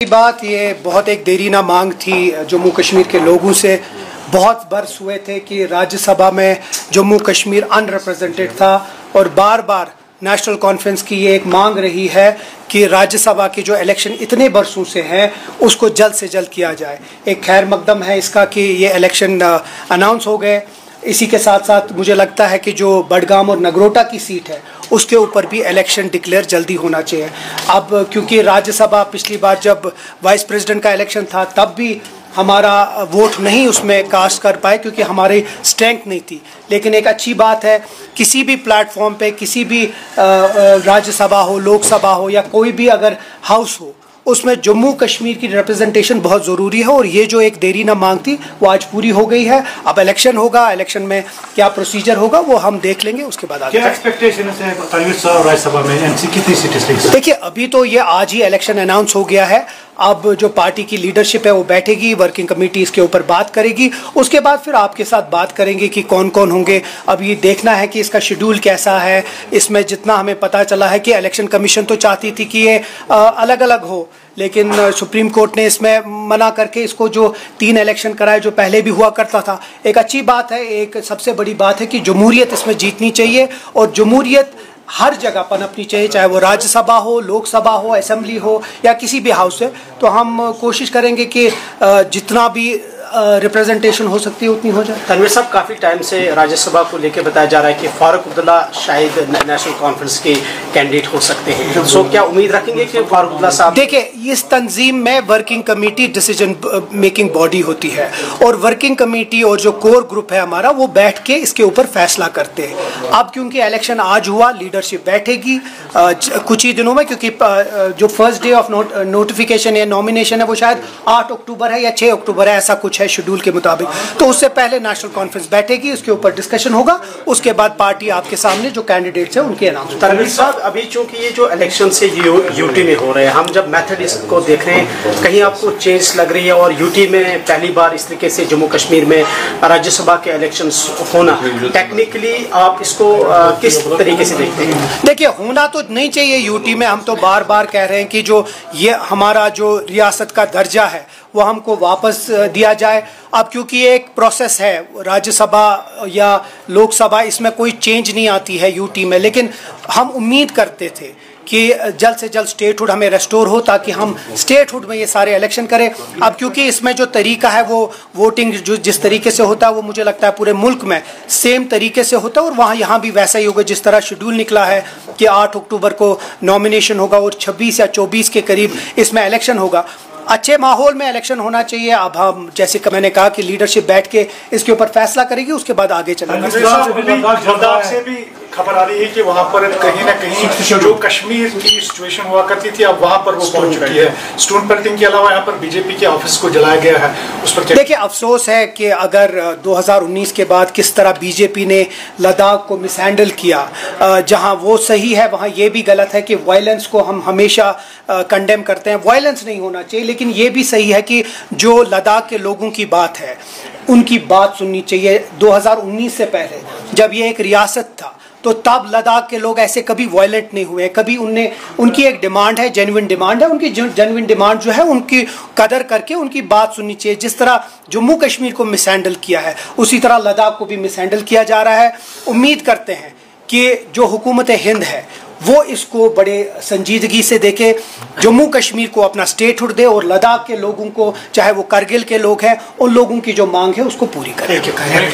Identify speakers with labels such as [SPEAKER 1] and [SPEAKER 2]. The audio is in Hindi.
[SPEAKER 1] बात ये बहुत एक देरी ना मांग थी जम्मू कश्मीर के लोगों से। बहुत बरस हुए थे कि राज्यसभा में जम्मू कश्मीर अनरिप्रेजेंटेड था और बार बार नेशनल कॉन्फ्रेंस की ये एक मांग रही है कि राज्यसभा के जो इलेक्शन इतने बरसों से हैं उसको जल्द से जल्द किया जाए। एक खैर मकदम है इसका कि ये इलेक्शन अनाउंस हो गए। इसी के साथ साथ मुझे लगता है कि जो बडगाम और नगरोटा की सीट है उसके ऊपर भी इलेक्शन डिक्लेयर जल्दी होना चाहिए। अब क्योंकि राज्यसभा पिछली बार जब वाइस प्रेसिडेंट का इलेक्शन था तब भी हमारा वोट नहीं उसमें कास्ट कर पाए क्योंकि हमारी स्ट्रेंथ नहीं थी। लेकिन एक अच्छी बात है किसी भी प्लेटफॉर्म पे किसी भी राज्यसभा हो, लोकसभा हो या कोई भी अगर हाउस हो उसमें जम्मू कश्मीर की रिप्रेजेंटेशन बहुत ज़रूरी है। और ये जो एक देरी ना मांग थी वो आज पूरी हो गई है। अब इलेक्शन होगा, इलेक्शन में क्या प्रोसीजर होगा वो हम देख लेंगे, उसके बाद
[SPEAKER 2] क्या एक्सपेक्टेशन है राज्यसभा में एनसी कितनी सीटें?
[SPEAKER 1] देखिए अभी तो ये आज ही इलेक्शन अनाउंस हो गया है। अब जो पार्टी की लीडरशिप है वो बैठेगी, वर्किंग कमेटी इसके ऊपर बात करेगी, उसके बाद फिर आपके साथ बात करेंगे कि कौन कौन होंगे। अब ये देखना है कि इसका शेड्यूल कैसा है। इसमें जितना हमें पता चला है कि इलेक्शन कमीशन तो चाहती थी कि ये अलग अलग हो, लेकिन सुप्रीम कोर्ट ने इसमें मना करके इसको जो 3 इलेक्शन कराए जो पहले भी हुआ करता था। एक अच्छी बात है, एक सबसे बड़ी बात है कि जमहूरियत इसमें जीतनी चाहिए और जमहूरियत हर जगह पनपनी चाहिए, चाहे वो राज्यसभा हो, लोकसभा हो, असेंबली हो या किसी भी हाउस से। तो हम कोशिश करेंगे कि जितना भी रिप्रेजेंटेशन हो सकती है उतनी हो जाए।
[SPEAKER 3] तनवीर साहब, काफ़ी टाइम से राज्यसभा को लेकर बताया जा रहा है कि फारूक अब्दुल्ला शायद नेशनल कॉन्फ्रेंस के कैंडिडेट हो सकते हैं, सो क्या उम्मीद रखेंगे कि फारूक अब्दुल्ला साहब?
[SPEAKER 1] देखिए, इस तंजीम में working committee decision making body होती है और वर्किंग कमेटी और जो कोर ग्रुप है हमारा वो बैठ के इसके ऊपर फैसला करते हैं। अब क्योंकि इलेक्शन आज हुआ, लीडरशिप बैठेगी कुछ ही दिनों में, क्योंकि जो फर्स्ट डे ऑफ नोटिफिकेशन या नॉमिनेशन है वो शायद 8 अक्टूबर है या 6 अक्टूबर है, ऐसा कुछ है शेड्यूल के मुताबिक। तो उससे पहले नेशनल कॉन्फ्रेंस बैठेगी, उसके ऊपर डिस्कशन होगा, उसके बाद पार्टी आपके सामने जो कैंडिडेट्स हैं उनके अनाउंस।
[SPEAKER 3] तनवीर साहब, अभी चूंकि ये जो इलेक्शन से यूटी में हो रहे हैं, हम जब मेथड इसको देख रहे हैं कहीं आपको चेंज लग रही है और यूटी में पहली बार इस तरीके से जम्मू कश्मीर में राज्यसभा के इलेक्शन होना, टेक्निकली आप इसको किस तरीके से देखते हैं?
[SPEAKER 1] देखिए, होना तो नहीं चाहिए यूटी में। हम तो बार बार कह रहे हैं कि जो ये हमारा जो रियासत का दर्जा है वो हमको वापस दिया जाए। अब क्योंकि एक प्रोसेस है, राज्यसभा या लोकसभा, इसमें कोई चेंज नहीं आती है यूटी में, लेकिन हम उम्मीद करते थे कि जल्द से जल्द स्टेटहुड हमें रेस्टोर हो ताकि हम स्टेटहुड में ये सारे इलेक्शन करें। अब क्योंकि इसमें जो तरीका है वो वोटिंग जो जिस तरीके से होता है वो मुझे लगता है पूरे मुल्क में सेम तरीके से होता है और वहाँ यहाँ भी वैसा ही होगा जिस तरह शेड्यूल निकला है कि 8 अक्टूबर को नॉमिनेशन होगा और 26 या 24 के करीब इसमें इलेक्शन होगा। अच्छे माहौल में इलेक्शन होना चाहिए। अब हम जैसे मैंने कहा कि लीडरशिप बैठ के इसके ऊपर फैसला करेगी, उसके बाद आगे चलेंगे।
[SPEAKER 2] लद्दाख से भी खबर आ रही है कि वहाँ पर कहीं ना कहीं जो कश्मीर की सिचुएशन हुआ करती थी अब वहाँ पर वो पहुँच चुकी है। स्टोन पेल्टिंग के अलावा यहाँ पर बीजेपी के ऑफिस को जलाया गया है, उस पर
[SPEAKER 1] देखिए अफसोस है कि अगर 2019 के बाद किस तरह बीजेपी ने लद्दाख को मिसहैंडल किया, जहाँ वो सही है वहाँ ये भी गलत है कि वायलेंस को हम हमेशा कंडेम करते हैं। वायलेंस नहीं होना चाहिए, लेकिन ये भी सही है कि जो लद्दाख के लोगों की बात है उनकी बात सुननी चाहिए। 2019 से पहले जब ये एक रियासत था तो तब लद्दाख के लोग ऐसे कभी वायलेंट नहीं हुए। कभी उनकी एक डिमांड है, जेन्युइन डिमांड है, उनकी जेन्युइन डिमांड जो है उनकी कदर करके उनकी बात सुननी चाहिए। जिस तरह जम्मू कश्मीर को मिसहैंडल किया है उसी तरह लद्दाख को भी मिसहैंडल किया जा रहा है। उम्मीद करते हैं कि जो हुकूमत हिंद है वो इसको बड़े संजीदगी से देखे, जम्मू कश्मीर को अपना स्टेटहुड दे और लद्दाख के लोगों को, चाहे वो करगिल के लोग हैं, उन लोगों की जो मांग है उसको पूरी करें।